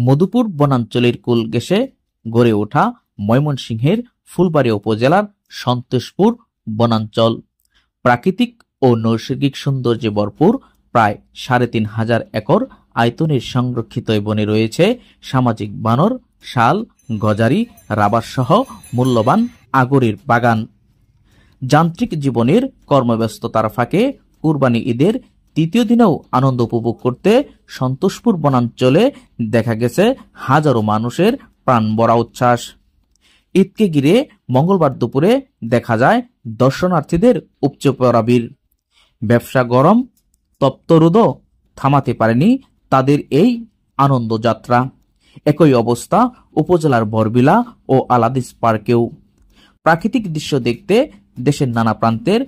মধুপুর বনাঞ্চলের কুল ঘেঁষে গড়ে ওঠা ময়মনসিংহের ফুলবাড়ী উপজেলার সন্তোষপুর বনাঞ্চল প্রাকৃতিক ও নৈসর্গিক সৌন্দর্যে ভরপুর। প্রায় ৩,৫০০ একর আয়তনের সংরক্ষিত বনে রয়েছে সামাজিক বানর, শাল, গজারি, রাবার সহ মূল্যবান আগরের বাগান। যান্ত্রিক জীবনের কর্মব্যস্ততার ফাঁকে কুরবানি ঈদের তৃতীয় দিনেও আনন্দ উপভোগ করতে সন্তোষপুর বনাঞ্চলে দেখা গেছে হাজারো মানুষের প্রাণ ভরা উচ্ছ্বাস। ঈদকে ঘিরে মঙ্গলবার দুপুরে দেখা যায় দর্শনার্থীদের উপচে পড়া ভিড়। ব্যবসা গরম, তপ্ত রোদও থামাতে পারেনি তাদের এই আনন্দ যাত্রা। একই অবস্থা উপজেলার বরবিলা ও আলাদিস পার্কেও। প্রাকৃতিক দৃশ্য দেখতে দেশের নানা প্রান্তের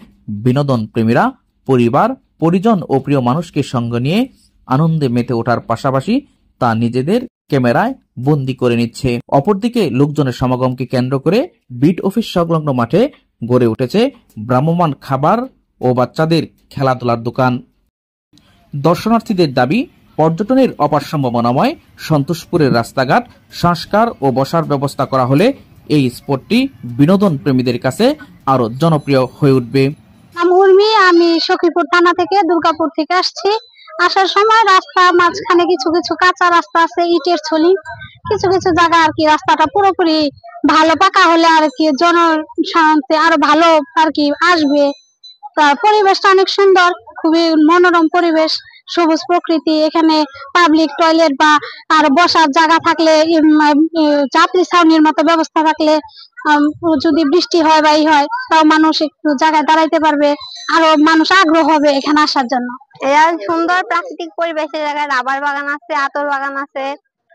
বিনোদন প্রেমীরা পরিবার, পরিজন ও প্রিয় মানুষকে সঙ্গে নিয়ে আনন্দে মেতে ওঠার পাশাপাশি তা নিজেদের ক্যামেরায় বন্দী করে নিচ্ছে। অপরদিকে লোকজনের সমাগমকে কেন্দ্র করে বিট অফিস সংলগ্ন মাঠে গড়ে উঠেছে ভ্রাম্যমাণ খাবার ও বাচ্চাদের খেলাধুলার দোকান। দর্শনার্থীদের দাবি, পর্যটনের অপার সম্ভাবনাময় সন্তোষপুরের রাস্তাঘাট সংস্কার ও বসার ব্যবস্থা করা হলে এই স্পটটি বিনোদন প্রেমীদের কাছে আরো জনপ্রিয় হয়ে উঠবে। আমি সখীপুর থানা থেকে, দুর্গাপুর থেকে আসছি। আসার সময় রাস্তা মাঝখানে কিছু কিছু কাঁচা রাস্তা আছে, ইটের ছলি। কিছু কিছু জায়গা আর কি রাস্তাটা পুরোপুরি ভালো পাকা হলে আর কি জনসাধারণ আরো ভালো আর কি আসবে। তার পরিবেশটা অনেক সুন্দর, খুবই মনোরম পরিবেশ, সবুজ প্রকৃতি। এখানে পাবলিক টয়লেট বা আর বসার জায়গা থাকলে, যাত্রী ছাউনির মতো ব্যবস্থা থাকলে, যদি বৃষ্টি হয় বা ই হয় তাও মানুষ একটু জায়গায় দাঁড়াইতে পারবে, আরো মানুষ আগ্রহ হবে এখানে আসার জন্য। সুন্দর প্রাকৃতিক পরিবেশের জায়গায় রাবার বাগান আছে, আতর বাগান আছে,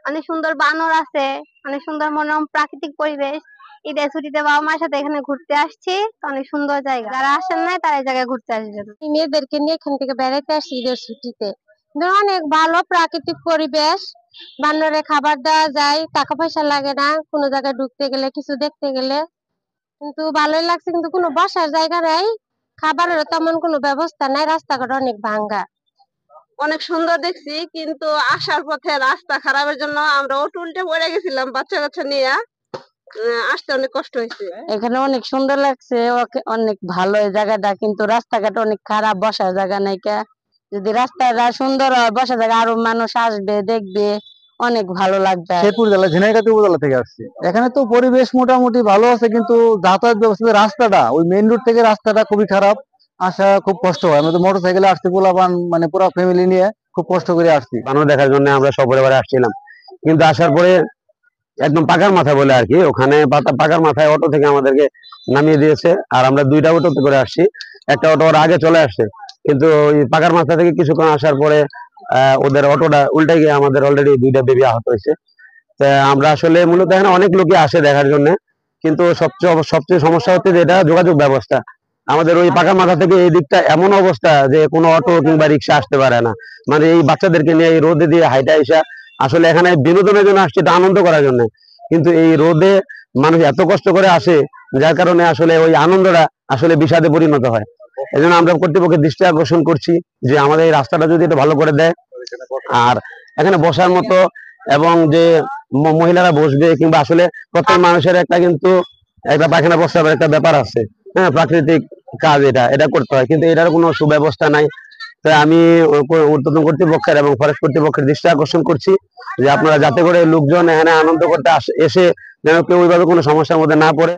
অনেক সুন্দর বানর আছে, অনেক সুন্দর মনোরম প্রাকৃতিক পরিবেশ। ঈদের ছুটিতে বাবা মার সাথে এখানে ঘুরতে আসছি, অনেক সুন্দর জায়গা। যারা আসেন নাই তারা এই জায়গায় ঘুরতে আসবে। মেয়েদেরকে নিয়ে এখান থেকে বেড়াইতে আসছি ঈদের ছুটিতে। অনেক ভালো প্রাকৃতিক পরিবেশ, বানরে খাবার দেওয়া যায়, টাকা পয়সা লাগে না কোনো জায়গায় ঢুকতে গেলে, কিছু দেখতে গেলে। কিন্তু ভালোই লাগছে, কিন্তু কোনো বসার জায়গা নাই, খাবারের তেমন কোনো ব্যবস্থা নাই, রাস্তাঘাট অনেক ভাঙ্গা। অনেক সুন্দর দেখছি, কিন্তু আসার পথে রাস্তা খারাপের জন্য আমরা অটো উল্টে পড়ে গেছিলাম বাচ্চা কাচ্চা নিয়ে, আসতে অনেক কষ্ট হয়েছে। এখানে অনেক সুন্দর লাগছে, অনেক ভালো এই জায়গাটা, কিন্তু রাস্তাঘাট অনেক খারাপ, বসার জায়গা নাই। যদি রাস্তাটা সুন্দর হয়, বসার জায়গা, আরো মানুষ আসবে, দেখবে, অনেক ভালো লাগবে। শেরপুর জেলা ঝিনাইগাতি উপজেলা থেকে আসছি। এখানে তো পরিবেশ মোটামুটি ভালো আছে, কিন্তু যাতায়াত ব্যবস্থা, রাস্তাটা ওই মেইন রোড থেকে রাস্তাটা খুবই খারাপ, আসা খুব কষ্ট হয়। আমরা তো মোটর সাইকেলে আসছি, পোলাপান মানে পুরো ফ্যামিলি নিয়ে খুব কষ্ট করে আসছি। বানর দেখার জন্য আমরা সপরিবারে আসছিলাম, কিন্তু আসার পরে একদম পাকার মাথা বলে আর কি, ওখানে পাকার মাথায় অটো থেকে আমাদেরকে নামিয়ে দিয়েছে। আর আমরা দুইটা অটোতে করে আসছি, একটা অটো ওর আগে চলে আসছে, কিন্তু ওই পাকার মাথা থেকে কিছুক্ষণ আসার পরে ওদের অটোটা উল্টে গিয়ে আমাদের অলরেডি দুইটা বেবি আহত হয়েছে। আমরা আসলে মূলত এখানে অনেক লোকই আসে দেখার জন্য, কিন্তু সবচেয়ে সমস্যা হচ্ছে যে এটা যোগাযোগ ব্যবস্থা। আমাদের ওই পাকা মাথা থেকে এই দিকটা এমন অবস্থা যে কোনো অটো কিংবা রিক্সা আসতে পারে না। মানে এই বাচ্চাদেরকে নিয়ে এই রোদে দিয়ে হাইটা আসা, আসলে এখানে বিনোদনের জন্য আসছে, এটা আনন্দ করার জন্য, কিন্তু এই রোদে মানুষ এত কষ্ট করে আসে, যার কারণে আসলে ওই আনন্দটা আসলে বিষাদে পরিণত হয়। এই জন্য আমরা কর্তৃপক্ষের দৃষ্টি আকর্ষণ করছি যে আমাদের এই রাস্তাটা যদি এটা ভালো করে দেয়, আর এখানে বসার মতো এবং যে মহিলারা বসবে, কিংবা আসলে প্রত্যেক মানুষের একটা কিন্তু একটা পায়খানা প্রস্রাবের একটা ব্যাপার আছে, হ্যাঁ, প্রাকৃতিক কাজ, এটা করতে হয়, কিন্তু এটার কোনো সুব্যবস্থা নাই। তাই আমি ঊর্ধ্বতন কর্তৃপক্ষের এবং ফরেস্ট কর্তৃপক্ষের দৃষ্টি আকর্ষণ করছি যে আপনারা যাতে করে লোকজন এখানে আনন্দ করতে এসে যেন কেউ ওইভাবে কোনো সমস্যার মধ্যে না পড়ে।